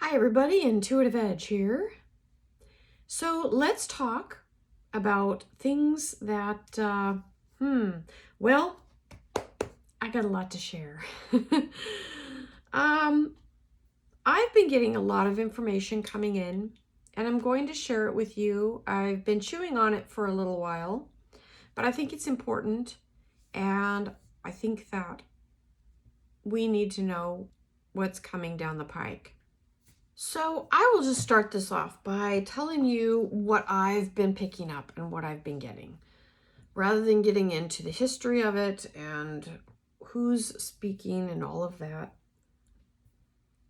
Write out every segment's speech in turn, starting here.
Hi everybody, IntuitiveEdge here. So let's talk about things that, well, I got a lot to share. um, I've been getting a lot of information coming in and I'm going to share it with you. I've been chewing on it for a little while, but I think it's important and I think that we need to know what's coming down the pike. So I will just start this off by telling you what I've been picking up and what I've been getting, rather than getting into the history of it and who's speaking and all of that.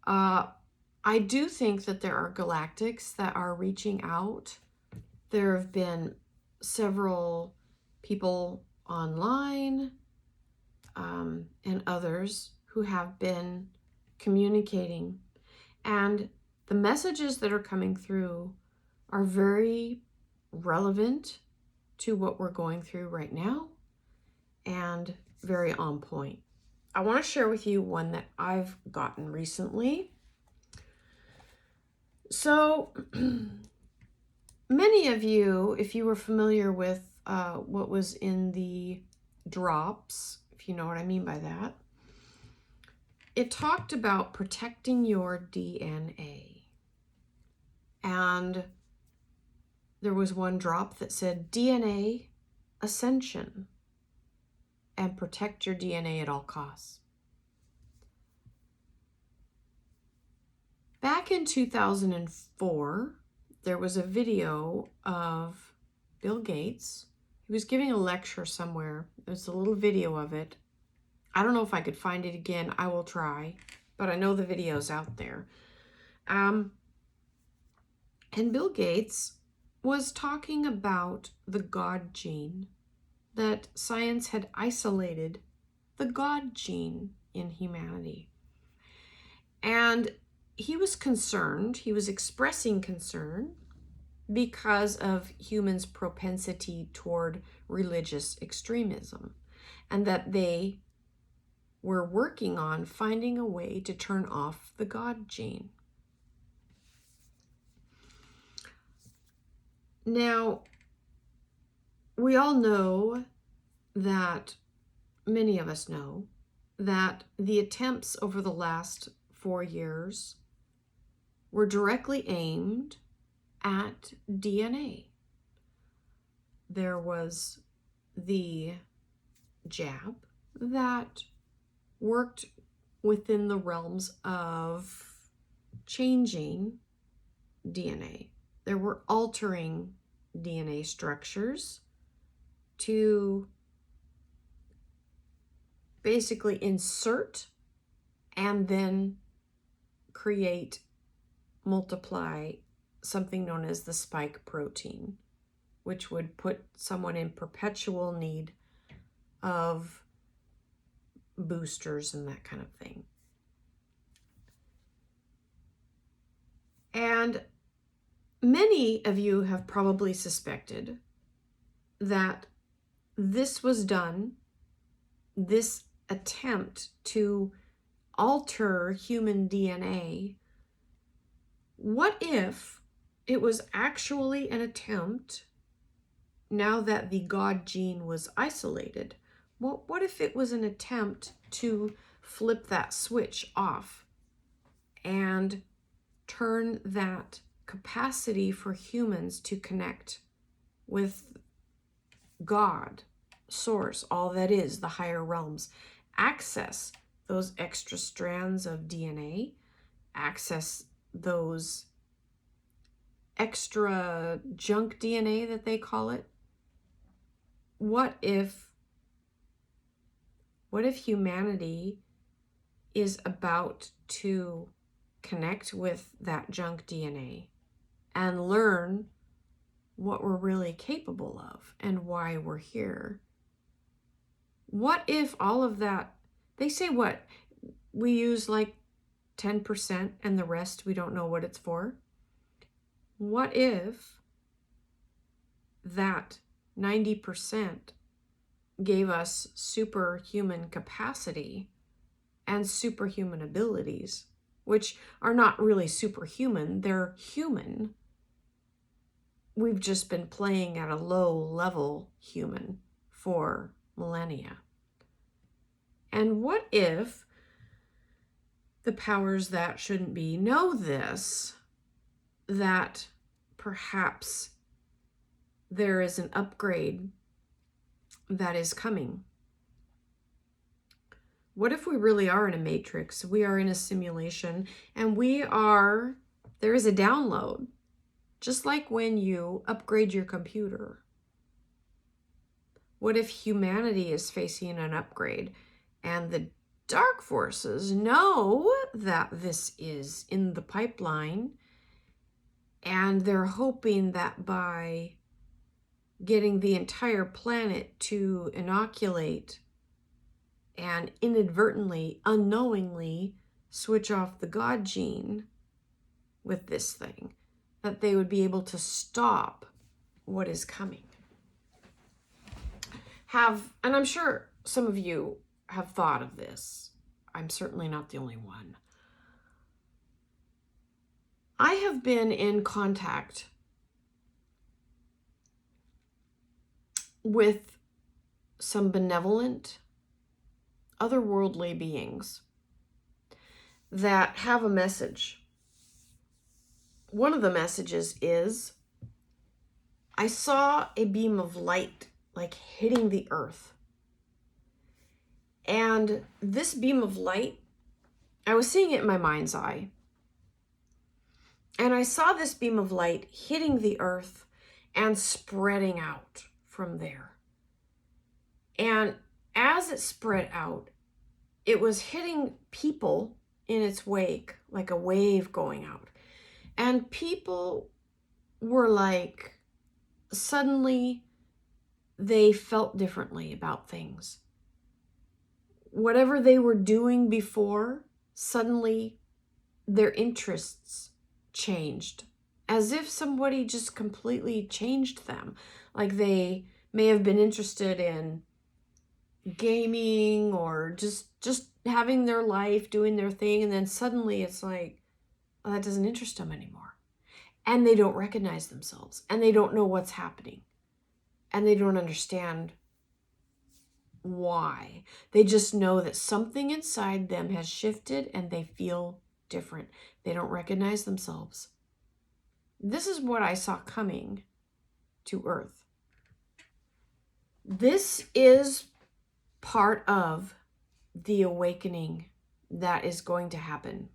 I do think that there are galactics that are reaching out. There have been several people online and others who have been communicating, and the messages that are coming through are very relevant to what we're going through right now and very on point. I want to share with you one that I've gotten recently. So many of you, if you were familiar with what was in the drops, if you know what I mean by that, it talked about protecting your DNA. And there was one drop that said DNA ascension and protect your DNA at all costs. Back in 2004, there was a video of Bill Gates. He was giving a lecture somewhere. There's a little video of it. I don't know if I could find it again. I will try, but I know the video's out there. And Bill Gates was talking about the God gene, that science had isolated the God gene in humanity. And he was concerned, he was expressing concern because of humans' propensity toward religious extremism, and that they were working on finding a way to turn off the God gene. Now, we all know that, many of us know, that the attempts over the last 4 years were directly aimed at DNA. There was the jab that worked within the realms of changing DNA. There were altering DNA structures to basically insert and then create, multiply something known as the spike protein, which would put someone in perpetual need of boosters and that kind of thing. And many of you have probably suspected that this was done, this attempt to alter human DNA. What if it was actually an attempt, now that the God gene was isolated? What if it was an attempt to flip that switch off and turn that capacity for humans to connect with God, source, all that is, the higher realms, access those extra strands of DNA, access those extra junk DNA that they call it? What if humanity is about to connect with that junk DNA and learn what we're really capable of and why we're here? What if all of that, they say what? We use like 10% and the rest we don't know what it's for. What if that 90% gave us superhuman capacity and superhuman abilities which are not really superhuman. They're human. We've just been playing at a low level human for millennia. And what if the powers that shouldn't be know this, that perhaps there is an upgrade that is coming? What if we really are in a matrix? We are in a simulation, and there is a download, just like when you upgrade your computer. What if humanity is facing an upgrade and the dark forces know that this is in the pipeline, and they're hoping that by getting the entire planet to inoculate and inadvertently, unknowingly switch off the God gene with this thing, that they would be able to stop what is coming. And I'm sure some of you have thought of this. I'm certainly not the only one. I have been in contact with some benevolent, otherworldly beings that have a message. One of the messages is, I saw a beam of light like hitting the earth. And this beam of light, I was seeing it in my mind's eye. And I saw this beam of light hitting the earth and spreading out from there. And as it spread out, it was hitting people in its wake, like a wave going out. And people were like, suddenly they felt differently about things. Whatever they were doing before, suddenly their interests changed, as if somebody just completely changed them. Like they may have been interested in gaming or just having their life, doing their thing, and then suddenly it's like, oh, that doesn't interest them anymore. And they don't recognize themselves, and they don't know what's happening, and they don't understand why. They just know that something inside them has shifted and they feel different. They don't recognize themselves. This is what I saw coming to Earth. This is part of the awakening that is going to happen.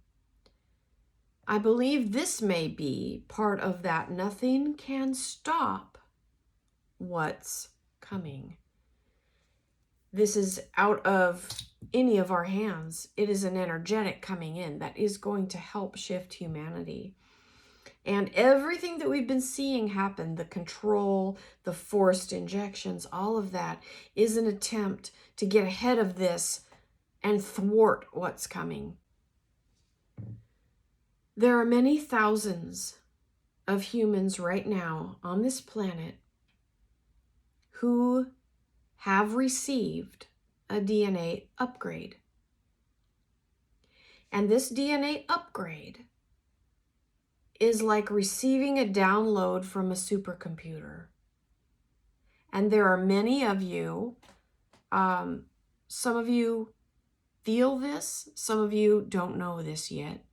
I believe this may be part of that nothing can stop what's coming. This is out of any of our hands. It is an energetic coming in that is going to help shift humanity. And everything that we've been seeing happen, the control, the forced injections, all of that is an attempt to get ahead of this and thwart what's coming. There are many thousands of humans right now on this planet who have received a DNA upgrade. And this DNA upgrade is like receiving a download from a supercomputer. And there are many of you, some of you feel this, some of you don't know this yet.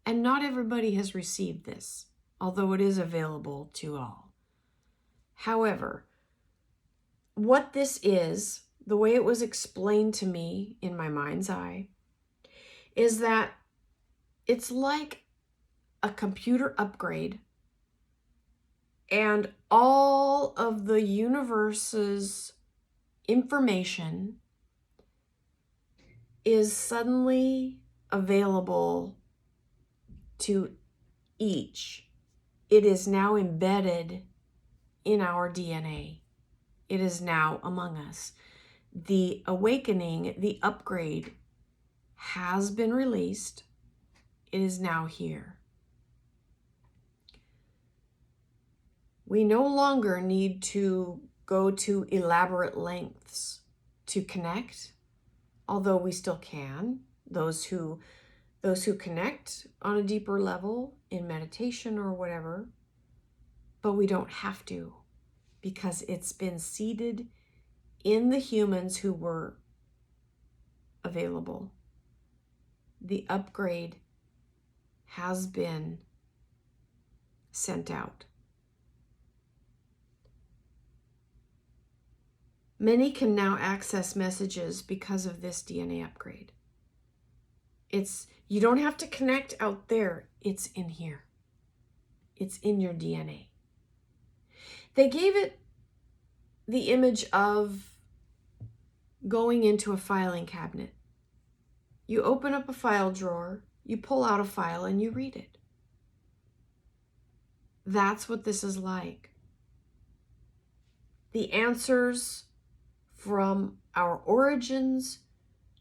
And not everybody has received this, although it is available to all. However, what this is, the way it was explained to me in my mind's eye, is that it's like a computer upgrade, and all of the universe's information is suddenly available to each. It is now embedded in our DNA. It is now among us. The awakening, the upgrade has been released. It is now here. We no longer need to go to elaborate lengths to connect, although we still can. Those who those who connect on a deeper level in meditation or whatever, but we don't have to, because it's been seeded in the humans who were available. The upgrade has been sent out. Many can now access messages because of this DNA upgrade. You don't have to connect out there. It's in here. It's in your DNA. They gave it the image of going into a filing cabinet. You open up a file drawer, you pull out a file, and you read it. That's what this is like. The answers from our origins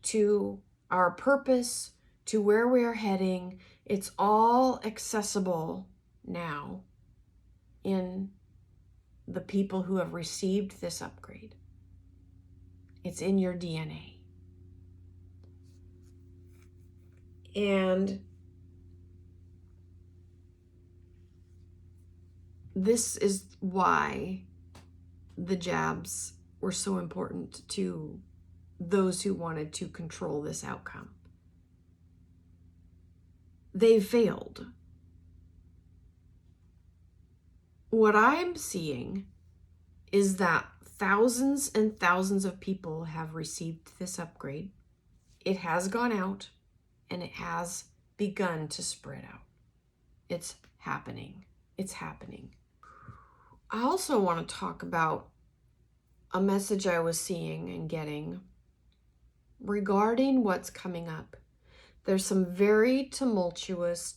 to our purpose to where we are heading, it's all accessible now in the people who have received this upgrade. It's in your DNA. And this is why the jabs were so important to those who wanted to control this outcome. They failed. What I'm seeing is that thousands and thousands of people have received this upgrade. It has gone out and it has begun to spread out. It's happening. It's happening. I also want to talk about a message I was seeing and getting regarding what's coming up. There's some very tumultuous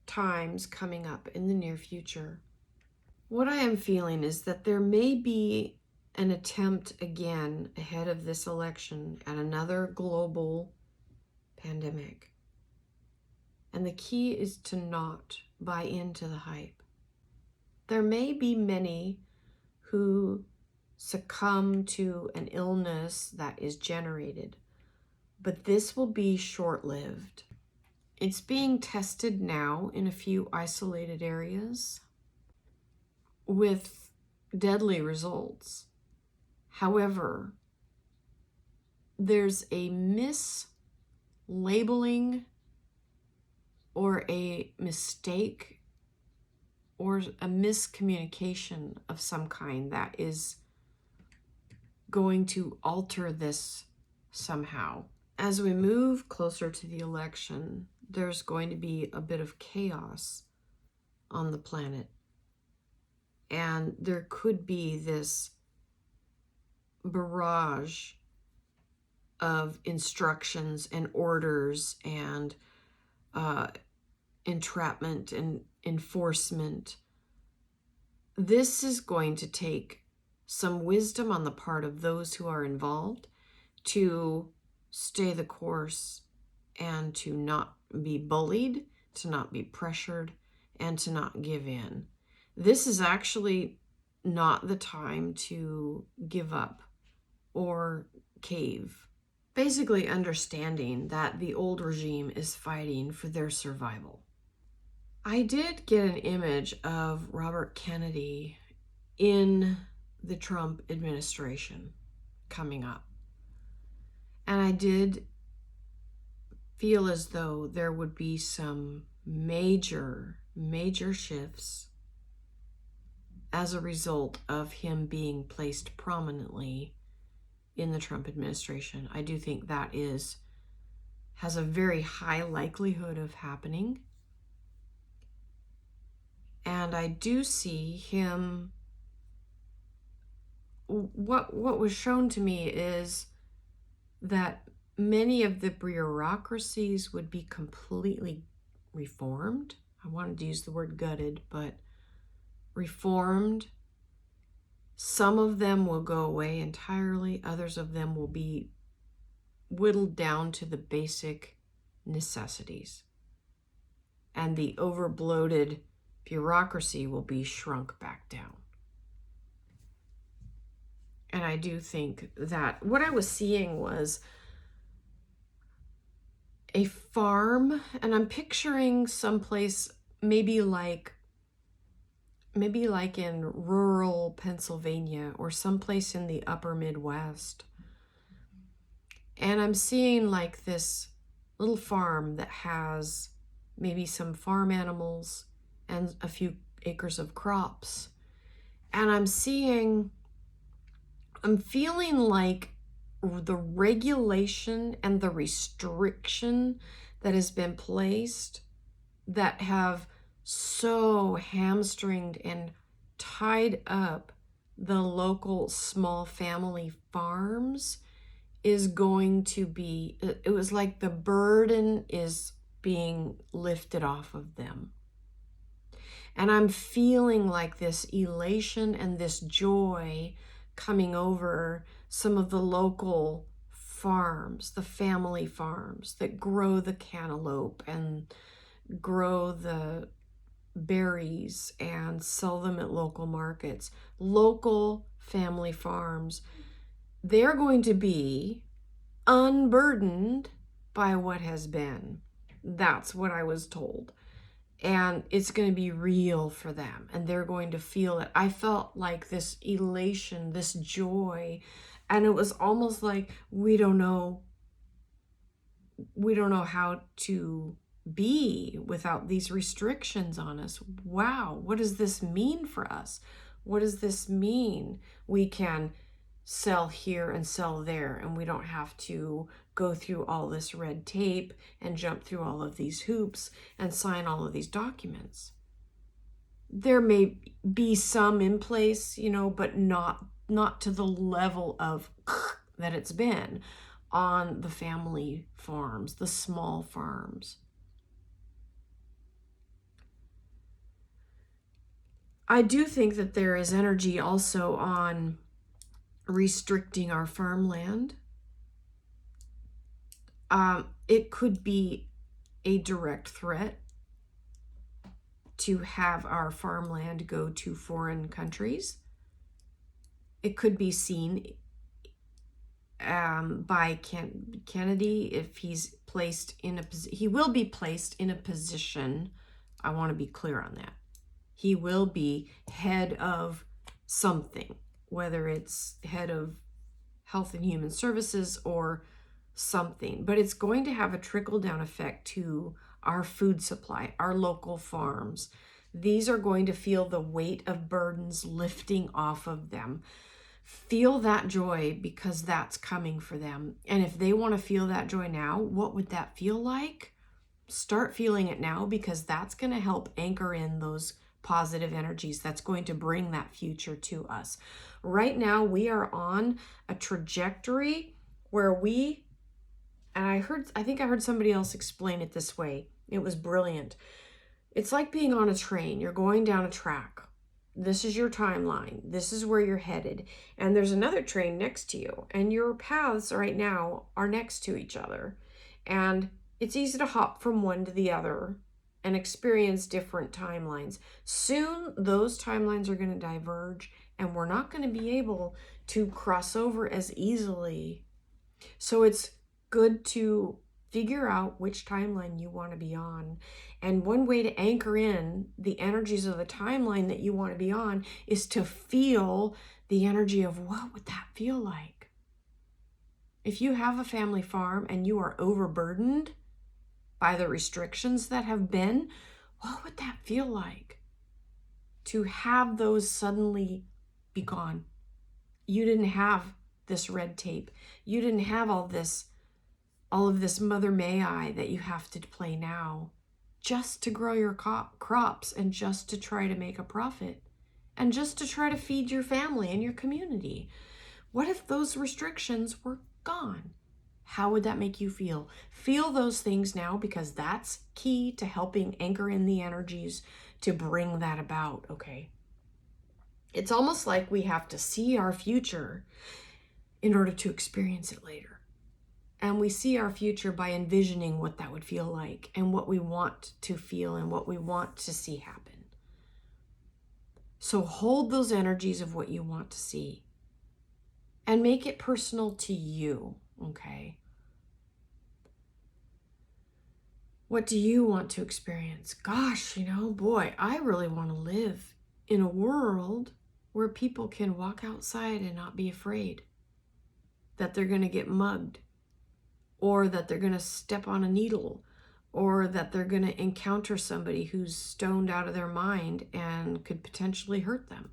times coming up in the near future. What I am feeling is that there may be an attempt again ahead of this election at another global pandemic. And the key is to not buy into the hype. There may be many who succumb to an illness that is generated, but this will be short-lived. It's being tested now in a few isolated areas with deadly results. However, there's a mislabeling or a mistake or a miscommunication of some kind that is going to alter this somehow. As we move closer to the election, there's going to be a bit of chaos on the planet. And there could be this barrage of instructions and orders and entrapment and enforcement. This is going to take some wisdom on the part of those who are involved to stay the course and to not be bullied, to not be pressured, and to not give in. This is actually not the time to give up or cave. Basically understanding that the old regime is fighting for their survival. I did get an image of Robert Kennedy in the Trump administration coming up. And I did feel as though there would be some major shifts as a result of him being placed prominently in the Trump administration. I do think that has a very high likelihood of happening. And I do see him, what was shown to me is that many of the bureaucracies would be completely reformed. I wanted to use the word gutted, but reformed. Some of them will go away entirely. Others of them will be whittled down to the basic necessities. And the overbloated bureaucracy will be shrunk back down. And I do think that what I was seeing was a farm, and I'm picturing someplace maybe like in rural Pennsylvania or someplace in the upper Midwest. And I'm seeing like this little farm that has maybe some farm animals and a few acres of crops. And I'm feeling like the regulation and the restriction that has been placed that have so hamstringed and tied up the local small family farms is going to be, it was like the burden is being lifted off of them. And I'm feeling like this elation and this joy coming over some of the local farms, the family farms that grow the cantaloupe and grow the berries and sell them at local markets. Local family farms, they're going to be unburdened by what has been. That's what I was told. And it's going to be real for them, and they're going to feel it. I felt like this elation, this joy, and it was almost like we don't know how to be without these restrictions on us. Wow, what does this mean for us? What does this mean? We can sell here and sell there, and we don't have to go through all this red tape and jump through all of these hoops and sign all of these documents. There may be some in place, but not to the level of that it's been on the family farms, the small farms. I do think that there is energy also on restricting our farmland. It could be a direct threat to have our farmland go to foreign countries. It could be seen by Kennedy if he's placed in he will be placed in a position. I want to be clear on that. He will be head of something, whether it's head of Health and Human Services or something, but it's going to have a trickle-down effect to our food supply, our local farms. These are going to feel the weight of burdens lifting off of them. Feel that joy, because that's coming for them. And if they want to feel that joy now, what would that feel like? Start feeling it now, because that's going to help anchor in those positive energies. That's going to bring that future to us. Right now, we are on a trajectory where I think I heard somebody else explain it this way. It was brilliant. It's like being on a train. You're going down a track. This is your timeline. This is where you're headed. And there's another train next to you. And your paths right now are next to each other. And it's easy to hop from one to the other and experience different timelines. Soon, those timelines are going to diverge, and we're not going to be able to cross over as easily. So it's good to figure out which timeline you want to be on. And one way to anchor in the energies of the timeline that you want to be on is to feel the energy of what would that feel like? If you have a family farm and you are overburdened by the restrictions that have been, what would that feel like to have those suddenly be gone? You didn't have this red tape. You didn't have all of this mother may I that you have to play now just to grow your crops and just to try to make a profit and just to try to feed your family and your community. What if those restrictions were gone? How would that make you feel? Feel those things now, because that's key to helping anchor in the energies to bring that about, okay? It's almost like we have to see our future in order to experience it later. And we see our future by envisioning what that would feel like and what we want to feel and what we want to see happen. So hold those energies of what you want to see and make it personal to you, okay? What do you want to experience? Gosh, boy, I really want to live in a world where people can walk outside and not be afraid that they're going to get mugged, or that they're going to step on a needle, or that they're going to encounter somebody who's stoned out of their mind and could potentially hurt them.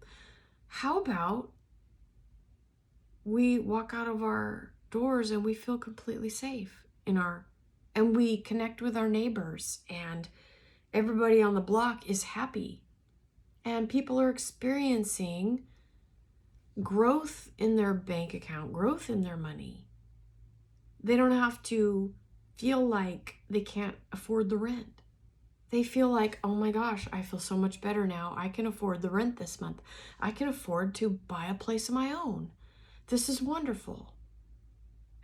How about we walk out of our doors and we feel completely safe and we connect with our neighbors, and everybody on the block is happy, and people are experiencing growth in their bank account, growth in their money. They don't have to feel like they can't afford the rent. They feel like, oh my gosh, I feel so much better now. I can afford the rent this month. I can afford to buy a place of my own. This is wonderful.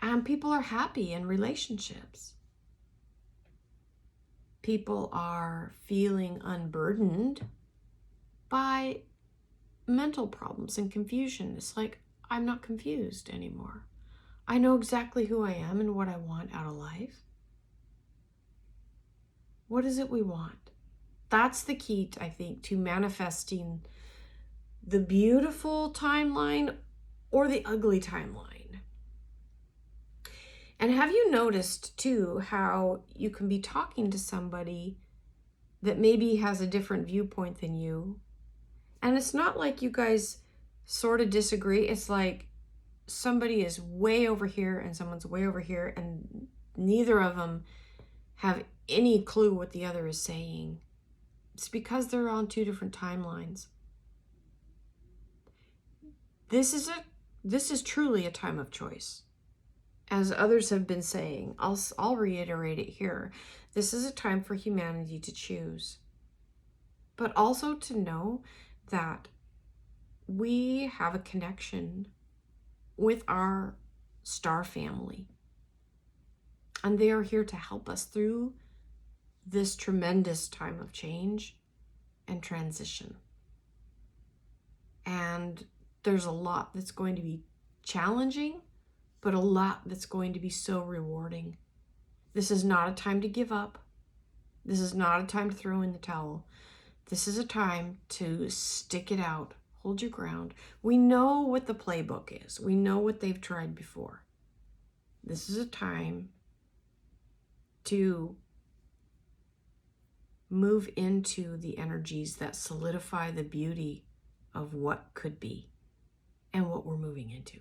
And people are happy in relationships. People are feeling unburdened by mental problems and confusion. It's like, I'm not confused anymore. I know exactly who I am and what I want out of life. What is it we want? That's the key, I think, to manifesting the beautiful timeline or the ugly timeline. And have you noticed too how you can be talking to somebody that maybe has a different viewpoint than you? And it's not like you guys sort of disagree. It's like somebody is way over here and someone's way over here, and neither of them have any clue what the other is saying. It's because they're on two different timelines. This is truly a time of choice. As others have been saying, I'll reiterate it here. This is a time for humanity to choose, but also to know that we have a connection with our star family, and they are here to help us through this tremendous time of change and transition. And there's a lot that's going to be challenging, but a lot that's going to be so rewarding. This is not a time to give up. This is not a time to throw in the towel. This is a time to stick it out, hold your ground. We know what the playbook is. We know what they've tried before. This is a time to move into the energies that solidify the beauty of what could be and what we're moving into.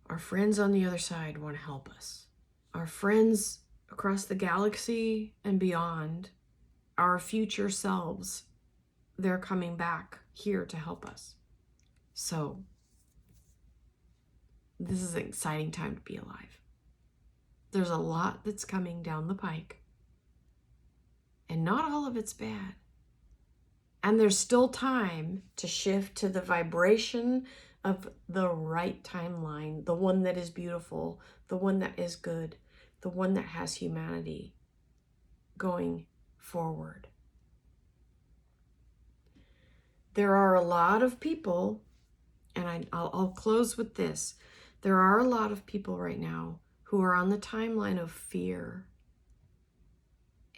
Our friends on the other side want to help us. Our friends across the galaxy and beyond, our future selves, they're coming back here to help us. So this is an exciting time to be alive. There's a lot that's coming down the pike, and not all of it's bad. And there's still time to shift to the vibration of the right timeline, the one that is beautiful, the one that is good, the one that has humanity going forward. There are a lot of people, and I'll close with this. There are a lot of people right now who are on the timeline of fear,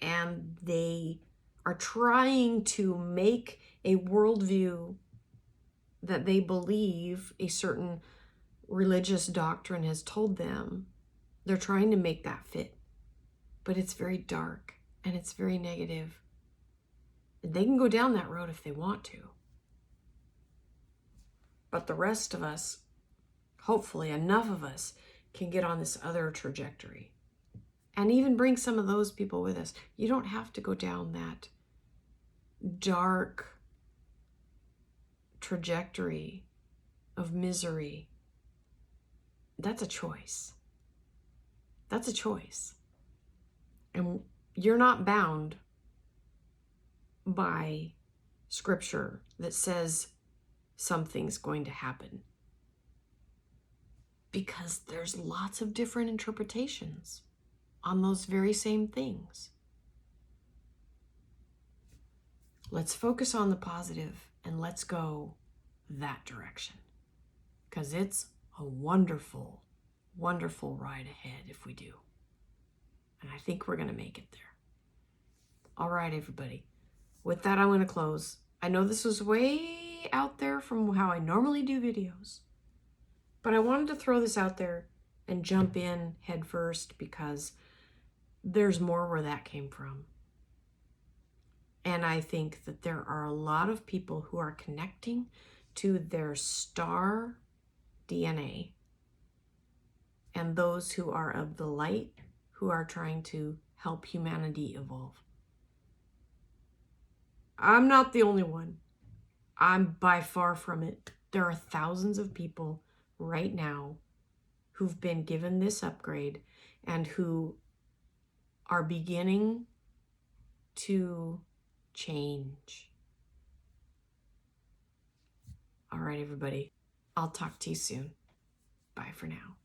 and they are trying to make a worldview that they believe a certain religious doctrine has told them. They're trying to make that fit, but it's very dark and it's very negative. And they can go down that road if they want to. But the rest of us, hopefully enough of us, can get on this other trajectory and even bring some of those people with us. You don't have to go down that dark trajectory of misery. That's a choice. That's a choice. And you're not bound by scripture that says something's going to happen, because there's lots of different interpretations on those very same things. Let's focus on the positive and let's go that direction, because it's a wonderful, wonderful ride ahead if we do. I think we're going to make it there. All right, everybody. With that, I'm going to close. I know this was way out there from how I normally do videos, but I wanted to throw this out there and jump in head first because there's more where that came from. And I think that there are a lot of people who are connecting to their star DNA and those who are of the light who are trying to help humanity evolve. I'm not the only one. I'm by far from it. There are thousands of people right now who've been given this upgrade and who are beginning to change. All right, everybody. I'll talk to you soon. Bye for now.